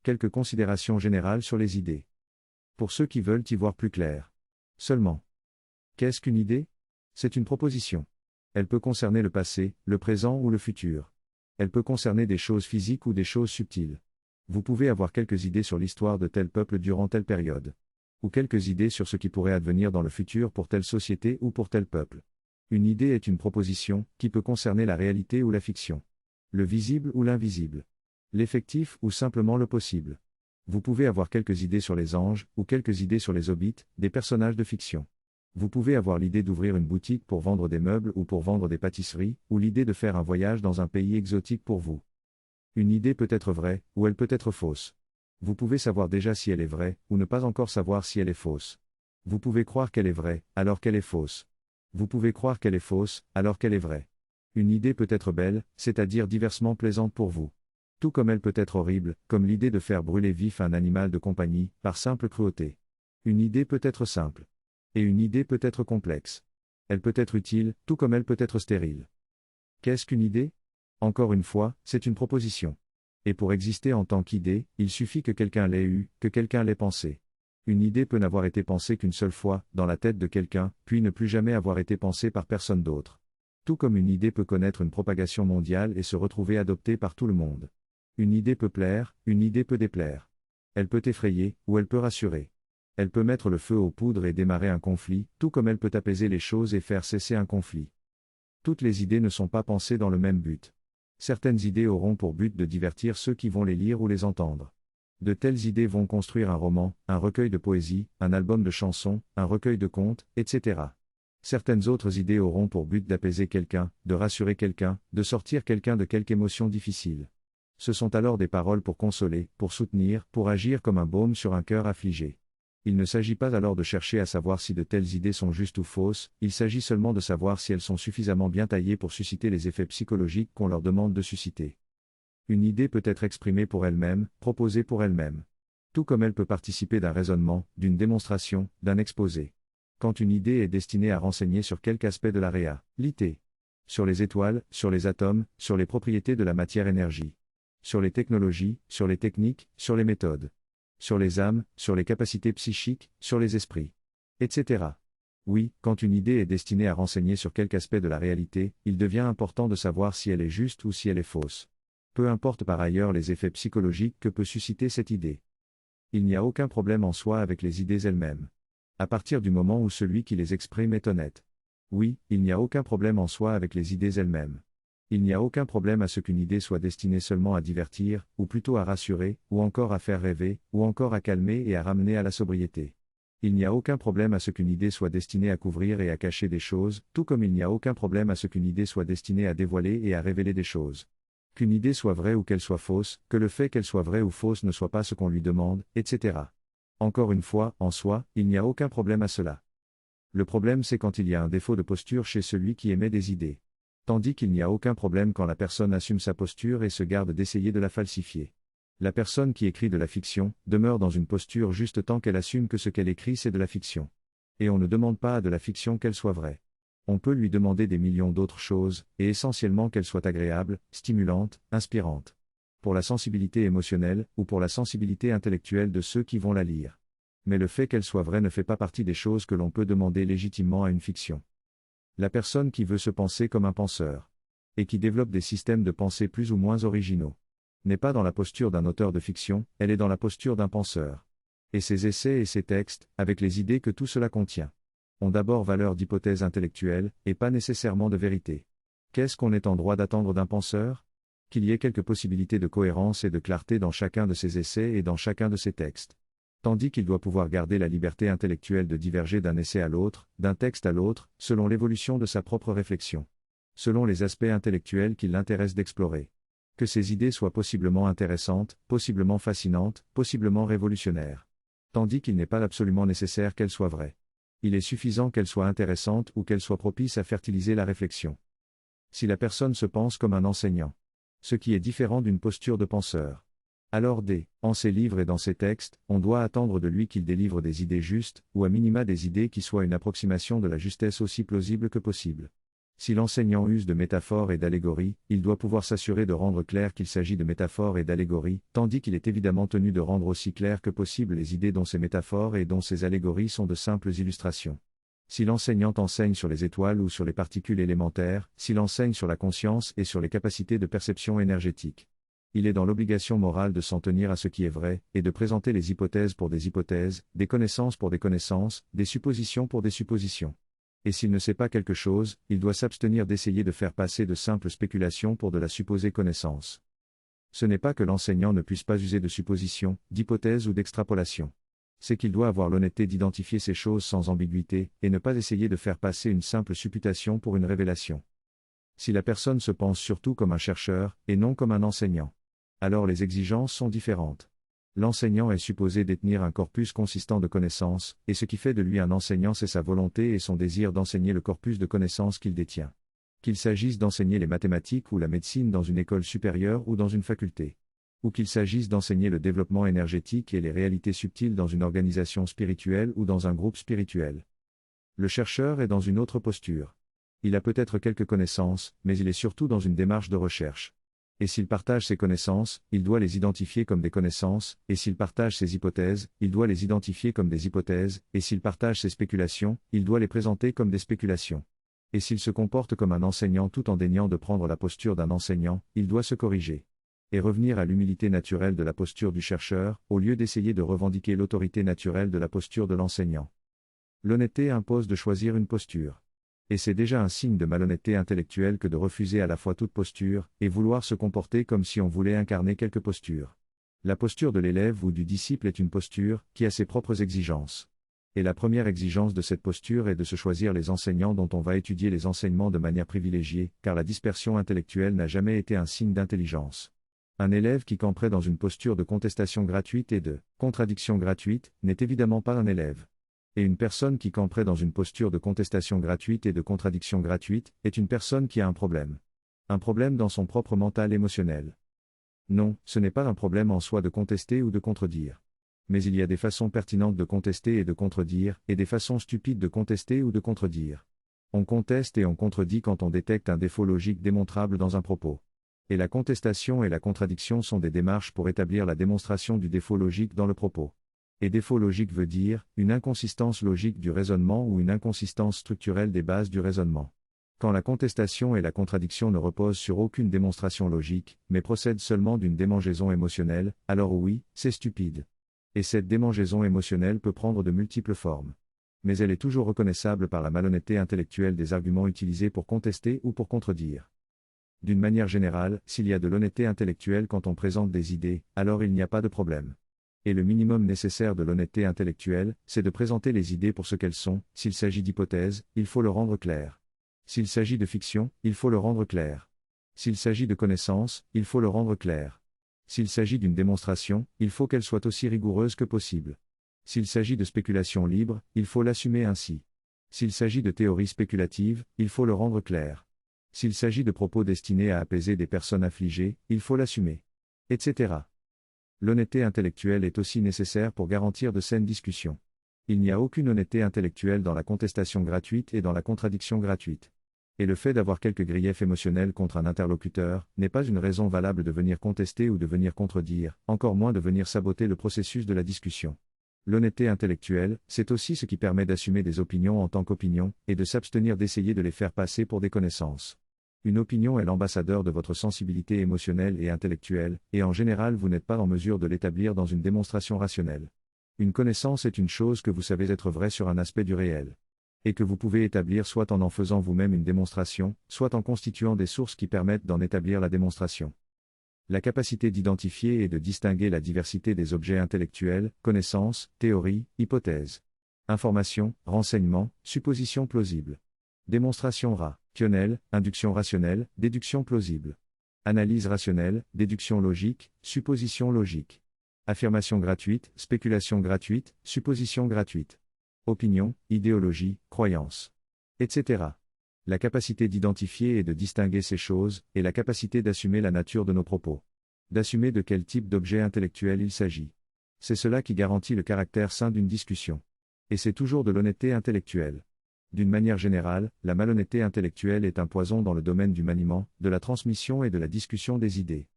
quelques considérations générales sur les idées. Pour ceux qui veulent y voir plus clair. Seulement. Qu'est-ce qu'une idée? C'est une proposition. Elle peut concerner le passé, le présent ou le futur. Elle peut concerner des choses physiques ou des choses subtiles. Vous pouvez avoir quelques idées sur l'histoire de tel peuple durant telle période. Ou quelques idées sur ce qui pourrait advenir dans le futur pour telle société ou pour tel peuple. Une idée est une proposition, qui peut concerner la réalité ou la fiction. Le visible ou l'invisible. L'effectif ou simplement le possible. Vous pouvez avoir quelques idées sur les anges, ou quelques idées sur les hobbits, des personnages de fiction. Vous pouvez avoir l'idée d'ouvrir une boutique pour vendre des meubles ou pour vendre des pâtisseries, ou l'idée de faire un voyage dans un pays exotique pour vous. Une idée peut être vraie, ou elle peut être fausse. Vous pouvez savoir déjà si elle est vraie, ou ne pas encore savoir si elle est fausse. Vous pouvez croire qu'elle est vraie, alors qu'elle est fausse. Vous pouvez croire qu'elle est fausse, alors qu'elle est vraie. Une idée peut être belle, c'est-à-dire diversement plaisante pour vous. Tout comme elle peut être horrible, comme l'idée de faire brûler vif un animal de compagnie, par simple cruauté. Une idée peut être simple. Et une idée peut être complexe. Elle peut être utile, tout comme elle peut être stérile. Qu'est-ce qu'une idée? Encore une fois, c'est une proposition. Et pour exister en tant qu'idée, il suffit que quelqu'un l'ait eue, que quelqu'un l'ait pensée. Une idée peut n'avoir été pensée qu'une seule fois, dans la tête de quelqu'un, puis ne plus jamais avoir été pensée par personne d'autre. Tout comme une idée peut connaître une propagation mondiale et se retrouver adoptée par tout le monde. Une idée peut plaire, une idée peut déplaire. Elle peut effrayer, ou elle peut rassurer. Elle peut mettre le feu aux poudres et démarrer un conflit, tout comme elle peut apaiser les choses et faire cesser un conflit. Toutes les idées ne sont pas pensées dans le même but. Certaines idées auront pour but de divertir ceux qui vont les lire ou les entendre. De telles idées vont construire un roman, un recueil de poésie, un album de chansons, un recueil de contes, etc. Certaines autres idées auront pour but d'apaiser quelqu'un, de rassurer quelqu'un, de sortir quelqu'un de quelque émotion difficile. Ce sont alors des paroles pour consoler, pour soutenir, pour agir comme un baume sur un cœur affligé. Il ne s'agit pas alors de chercher à savoir si de telles idées sont justes ou fausses, il s'agit seulement de savoir si elles sont suffisamment bien taillées pour susciter les effets psychologiques qu'on leur demande de susciter. Une idée peut être exprimée pour elle-même, proposée pour elle-même. Tout comme elle peut participer d'un raisonnement, d'une démonstration, d'un exposé. Quand une idée est destinée à renseigner sur quelque aspect de la réalité, sur les étoiles, sur les atomes, sur les propriétés de la matière-énergie, sur les technologies, sur les techniques, sur les méthodes, sur les âmes, sur les capacités psychiques, sur les esprits, etc. Oui, quand une idée est destinée à renseigner sur quelque aspect de la réalité, il devient important de savoir si elle est juste ou si elle est fausse. Peu importe par ailleurs les effets psychologiques que peut susciter cette idée. Il n'y a aucun problème en soi avec les idées elles-mêmes. À partir du moment où celui qui les exprime est honnête. Oui, il n'y a aucun problème en soi avec les idées elles-mêmes. Il n'y a aucun problème à ce qu'une idée soit destinée seulement à divertir, ou plutôt à rassurer, ou encore à faire rêver, ou encore à calmer et à ramener à la sobriété. Il n'y a aucun problème à ce qu'une idée soit destinée à couvrir et à cacher des choses, tout comme il n'y a aucun problème à ce qu'une idée soit destinée à dévoiler et à révéler des choses. Qu'une idée soit vraie ou qu'elle soit fausse, que le fait qu'elle soit vraie ou fausse ne soit pas ce qu'on lui demande, etc. Encore une fois, en soi, il n'y a aucun problème à cela. Le problème c'est quand il y a un défaut de posture chez celui qui émet des idées. Tandis qu'il n'y a aucun problème quand la personne assume sa posture et se garde d'essayer de la falsifier. La personne qui écrit de la fiction, demeure dans une posture juste tant qu'elle assume que ce qu'elle écrit c'est de la fiction. Et on ne demande pas à de la fiction qu'elle soit vraie. On peut lui demander des millions d'autres choses, et essentiellement qu'elle soit agréable, stimulante, inspirante. Pour la sensibilité émotionnelle, ou pour la sensibilité intellectuelle de ceux qui vont la lire. Mais le fait qu'elle soit vraie ne fait pas partie des choses que l'on peut demander légitimement à une fiction. La personne qui veut se penser comme un penseur, et qui développe des systèmes de pensée plus ou moins originaux, n'est pas dans la posture d'un auteur de fiction, elle est dans la posture d'un penseur. Et ses essais et ses textes, avec les idées que tout cela contient, ont d'abord valeur d'hypothèse intellectuelle, et pas nécessairement de vérité. Qu'est-ce qu'on est en droit d'attendre d'un penseur? Qu'il y ait quelques possibilités de cohérence et de clarté dans chacun de ses essais et dans chacun de ses textes. Tandis qu'il doit pouvoir garder la liberté intellectuelle de diverger d'un essai à l'autre, d'un texte à l'autre, selon l'évolution de sa propre réflexion. Selon les aspects intellectuels qu'il l'intéresse d'explorer. Que ses idées soient possiblement intéressantes, possiblement fascinantes, possiblement révolutionnaires. Tandis qu'il n'est pas absolument nécessaire qu'elles soient vraies. Il est suffisant qu'elles soient intéressantes ou qu'elles soient propices à fertiliser la réflexion. Si la personne se pense comme un enseignant, ce qui est différent d'une posture de penseur, alors en ses livres et dans ses textes, on doit attendre de lui qu'il délivre des idées justes, ou à minima des idées qui soient une approximation de la justesse aussi plausible que possible. Si l'enseignant use de métaphores et d'allégories, il doit pouvoir s'assurer de rendre clair qu'il s'agit de métaphores et d'allégories, tandis qu'il est évidemment tenu de rendre aussi clair que possible les idées dont ces métaphores et dont ces allégories sont de simples illustrations. Si l'enseignant enseigne sur les étoiles ou sur les particules élémentaires, s'il enseigne sur la conscience et sur les capacités de perception énergétique, il est dans l'obligation morale de s'en tenir à ce qui est vrai, et de présenter les hypothèses pour des hypothèses, des connaissances pour des connaissances, des suppositions pour des suppositions. Et s'il ne sait pas quelque chose, il doit s'abstenir d'essayer de faire passer de simples spéculations pour de la supposée connaissance. Ce n'est pas que l'enseignant ne puisse pas user de suppositions, d'hypothèses ou d'extrapolations. C'est qu'il doit avoir l'honnêteté d'identifier ces choses sans ambiguïté, et ne pas essayer de faire passer une simple supputation pour une révélation. Si la personne se pense surtout comme un chercheur, et non comme un enseignant, alors les exigences sont différentes. L'enseignant est supposé détenir un corpus consistant de connaissances, et ce qui fait de lui un enseignant c'est sa volonté et son désir d'enseigner le corpus de connaissances qu'il détient. Qu'il s'agisse d'enseigner les mathématiques ou la médecine dans une école supérieure ou dans une faculté. Ou qu'il s'agisse d'enseigner le développement énergétique et les réalités subtiles dans une organisation spirituelle ou dans un groupe spirituel. Le chercheur est dans une autre posture. Il a peut-être quelques connaissances, mais il est surtout dans une démarche de recherche. Et s'il partage ses connaissances, il doit les identifier comme des connaissances, et s'il partage ses hypothèses, il doit les identifier comme des hypothèses, et s'il partage ses spéculations, il doit les présenter comme des spéculations. Et s'il se comporte comme un enseignant tout en daignant de prendre la posture d'un enseignant, il doit se corriger. Et revenir à l'humilité naturelle de la posture du chercheur, au lieu d'essayer de revendiquer l'autorité naturelle de la posture de l'enseignant. L'honnêteté impose de choisir une posture. Et c'est déjà un signe de malhonnêteté intellectuelle que de refuser à la fois toute posture, et vouloir se comporter comme si on voulait incarner quelque posture. La posture de l'élève ou du disciple est une posture, qui a ses propres exigences. Et la première exigence de cette posture est de se choisir les enseignants dont on va étudier les enseignements de manière privilégiée, car la dispersion intellectuelle n'a jamais été un signe d'intelligence. Un élève qui camperait dans une posture de contestation gratuite et de contradiction gratuite, n'est évidemment pas un élève. Et une personne qui camperait dans une posture de contestation gratuite et de contradiction gratuite, est une personne qui a un problème. Un problème dans son propre mental émotionnel. Non, ce n'est pas un problème en soi de contester ou de contredire. Mais il y a des façons pertinentes de contester et de contredire, et des façons stupides de contester ou de contredire. On conteste et on contredit quand on détecte un défaut logique démontrable dans un propos. Et la contestation et la contradiction sont des démarches pour établir la démonstration du défaut logique dans le propos. Et défaut logique veut dire, une inconsistance logique du raisonnement ou une inconsistance structurelle des bases du raisonnement. Quand la contestation et la contradiction ne reposent sur aucune démonstration logique, mais procèdent seulement d'une démangeaison émotionnelle, alors oui, c'est stupide. Et cette démangeaison émotionnelle peut prendre de multiples formes. Mais elle est toujours reconnaissable par la malhonnêteté intellectuelle des arguments utilisés pour contester ou pour contredire. D'une manière générale, s'il y a de l'honnêteté intellectuelle quand on présente des idées, alors il n'y a pas de problème. Et le minimum nécessaire de l'honnêteté intellectuelle, c'est de présenter les idées pour ce qu'elles sont. S'il s'agit d'hypothèses, il faut le rendre clair. S'il s'agit de fiction, il faut le rendre clair. S'il s'agit de connaissance, il faut le rendre clair. S'il s'agit d'une démonstration, il faut qu'elle soit aussi rigoureuse que possible. S'il s'agit de spéculation libre, il faut l'assumer ainsi. S'il s'agit de théorie spéculative, il faut le rendre clair. S'il s'agit de propos destinés à apaiser des personnes affligées, il faut l'assumer. Etc. L'honnêteté intellectuelle est aussi nécessaire pour garantir de saines discussions. Il n'y a aucune honnêteté intellectuelle dans la contestation gratuite et dans la contradiction gratuite. Et le fait d'avoir quelques griefs émotionnels contre un interlocuteur, n'est pas une raison valable de venir contester ou de venir contredire, encore moins de venir saboter le processus de la discussion. L'honnêteté intellectuelle, c'est aussi ce qui permet d'assumer des opinions en tant qu'opinions, et de s'abstenir d'essayer de les faire passer pour des connaissances. Une opinion est l'ambassadeur de votre sensibilité émotionnelle et intellectuelle, et en général vous n'êtes pas en mesure de l'établir dans une démonstration rationnelle. Une connaissance est une chose que vous savez être vraie sur un aspect du réel. Et que vous pouvez établir soit en faisant vous-même une démonstration, soit en constituant des sources qui permettent d'en établir la démonstration. La capacité d'identifier et de distinguer la diversité des objets intellectuels, connaissances, théories, hypothèses. Information, renseignement, supposition plausible. Démonstration rationnelle, induction rationnelle, déduction plausible. Analyse rationnelle, déduction logique, supposition logique. Affirmation gratuite, spéculation gratuite, supposition gratuite. Opinion, idéologie, croyance. Etc. La capacité d'identifier et de distinguer ces choses, et la capacité d'assumer la nature de nos propos. D'assumer de quel type d'objet intellectuel il s'agit. C'est cela qui garantit le caractère sain d'une discussion. Et c'est toujours de l'honnêteté intellectuelle. D'une manière générale, la malhonnêteté intellectuelle est un poison dans le domaine du maniement, de la transmission et de la discussion des idées.